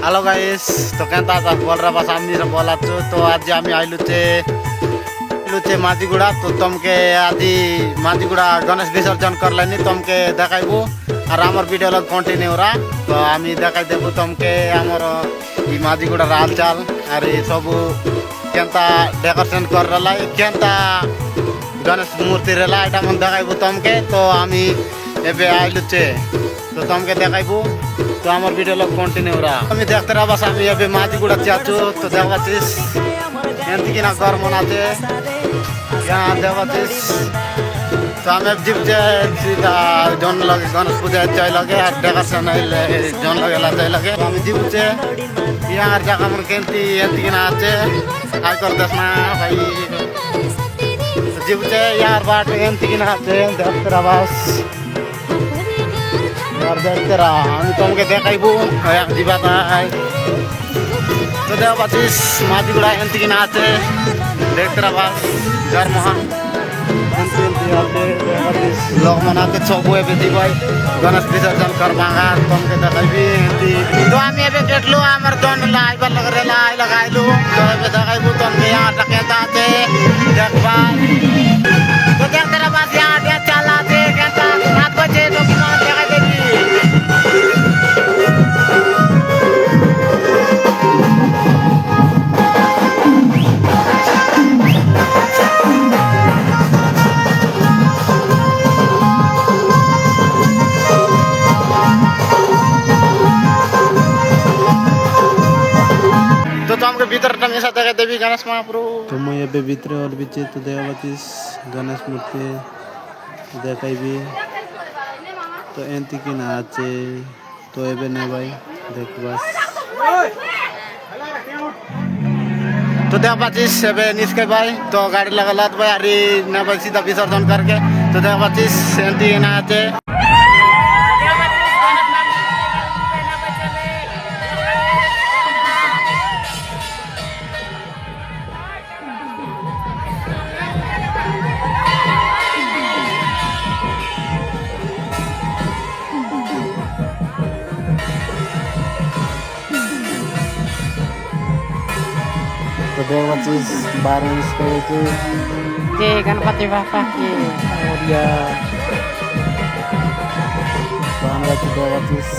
Hello guys तो Kenta था बोल रहा बस आमनी से बोला तो आज आमी आइलु चे माजीगुड़ा तो तुमके आज माजीगुड़ा गणेश विसर्जन कर लेनी तुमके देखाइबू और आमर वीडियो लग कंटिन्यू रहा तो आमी देखाई देबू तुमके आमर ई माजीगुड़ा हालचाल और ये सब केंता डेकोरेशन कर रहा केंता गणेश मूर्ति रहा एटा मन देखाइबू तुमके तो आमी एबे आइलु चे तो तुमके देखाइबू तो आमर वीडियो लग कंटिन्यू रहा आमी देखते रहा बस आमी एबे माजीगुड़ा जाचू तो देखबाचिस एंती किना घर मनाते यहाँ देखबाचिस तो आम जीव सीधा जन लगे गणेश पूजा चाय लगे और डेकोरेशन जन लगे चाय लगे आम जीव यहाँ जगह मन केंती एंती किना आचे आय कर दसना भाई जीव यार बाट एंती किना आचे देखते रहा बस और देखते रहा हम तुमके देखाइबू जीवाता तो देखबाचिस माजीगुड़ा एंती किना आचे देखते रहा बस घर महा लोग मनाते सब एबे भाई गणेश विसर्जन कर मांगा तुमके देखाइबी तो आम एबे देखलो आमर दन लाइबा लग रेला आई लगाइलु तो एबे देखाइबू तुमके यहाँ टकेता आते देखबा तो देखते रहा बस यहाँ डे चलाते केता 7 बजे तो किमान देखाइ देबी तो भीतर टंगे देखे देवी गणेश महाप्रभु तो मैं ये भीतर और बीचे तो देखबाचिस गणेश मूर्ति देखाइबी तो एंती की ना आचे तो एबे ने भाई देखबास तो देखबाचिस एबे निस्के भाई तो गाड़ी लगा लात भाई अरे ने भाई सीधा विसर्जन करके तो देखबाचिस एंती की ना आचे तो देखबाचिस 12 इसके जय गणपति बापा की मोरिया तो हम लोग देखबाचिस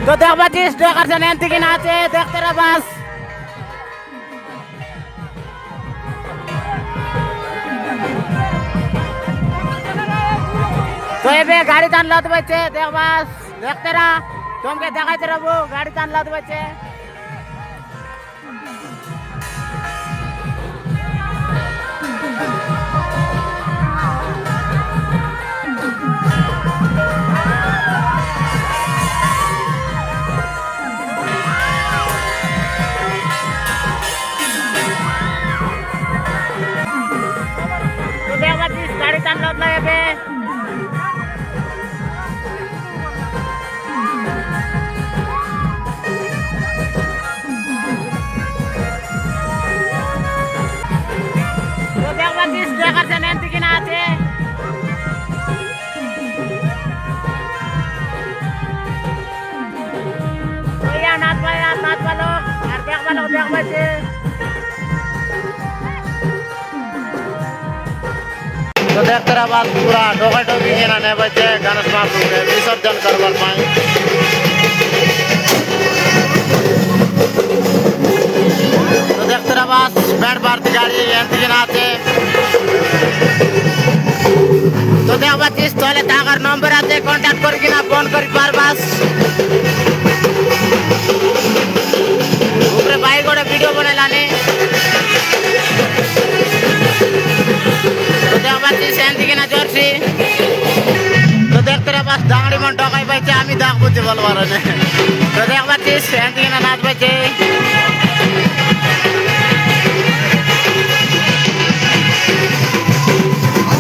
तो देखबाचिस डेकोरेशन एंती की नाचे देखते रहा बस तो एबे गाड़ी तान लत बच्चे देख बस देखते रहा तुमके देखाते रहो गाड़ी तान लत बच्चे तो देखबाचिस गाड़ी तान लत लगे डेकोरेशन एंती की ना आचे तो यहाँ नाच वालो और देख बच्चे तो देखते रहा बात पूरा डोका डोकी के ना नहीं बचे गणेश महाप्रभु के विसर्जन करवार पाए तो देखते रहा बस बैंड पार्टी गाड़ी एंती की ना आचे तो देखबाचिस तले तागर नंबर आते कांटेक्ट करके ना फोन करी पार बस ऊपर भाई गोटे वीडियो बने लाने तो देखबाचिस एंती की ना जर्सी तो देखते रहा बस दांगड़ी मन टकाई बच्चे आमी दाग बुझे बोलवार ने तो देखबाचिस एंती की ना नाच बच्चे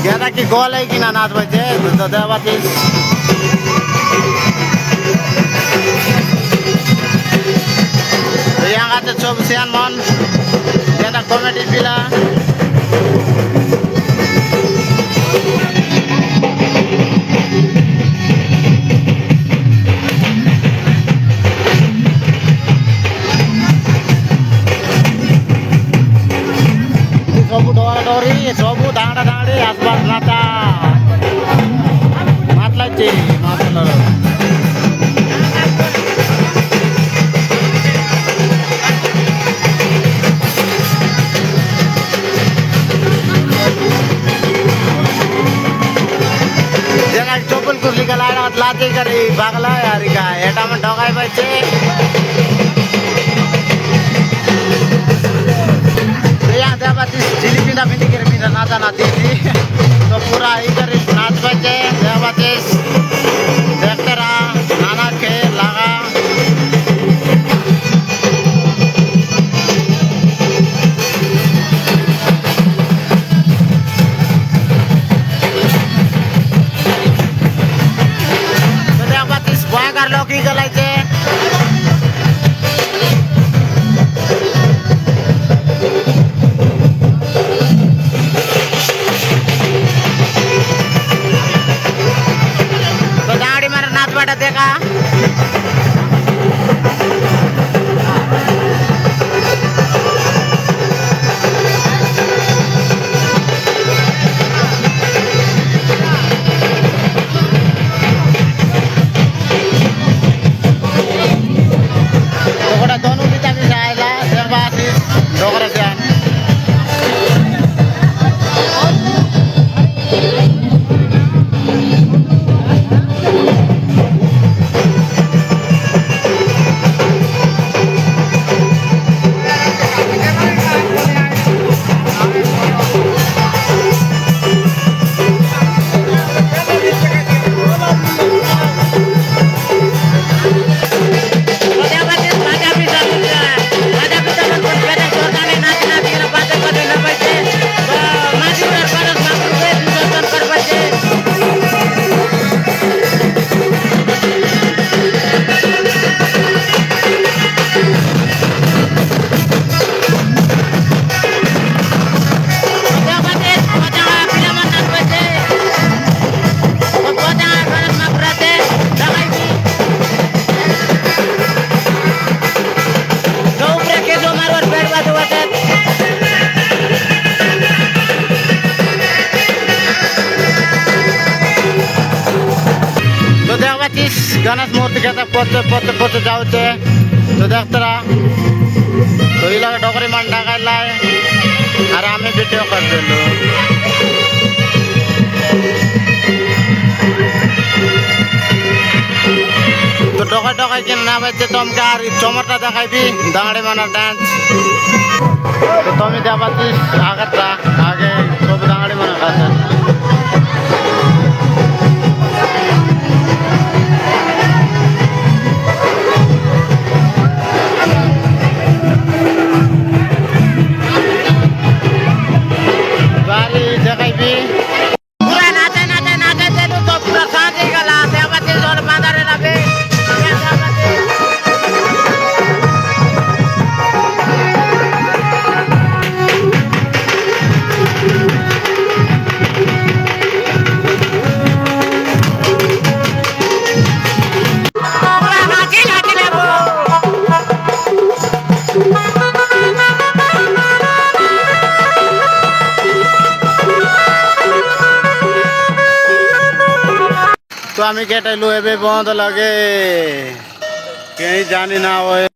ज्यादा की गोल है कि ना नाच बचे तो देखबाचिस तो यहाँ आते सब सियान मन ज्यादा कॉमेडी पिला মাথা মাতলাইছে মাতলার चोपल कुर्ली का लाते करे भागला यार का एटा में ढोकाई बच्चे तो यहाँ देवाती जिली पिंडा पिंडी करे पिंडा नाचा नाती थी तो पूरा ही करे नाच बच्चे देवाती देखते रहा नाना के लगा लोकी गलायचे तो दाढ़ी मारा नाच बाटा देखा गणेश मूर्ति के पचे पचे पचे जाऊचे तो देखते तो ये लगा डोकरी मान ढाका लाए और हमें वीडियो कर दे लो तो डोका डोका के ना बच्चे तो हम क्या चमटा दिखाई भी दांगड़े माना डांस तो तुम ही जाबाती आगे सब दांगड़े माना खाते तो हमें केटाइलू एबे बंद लगे कहीं जानी ना हो।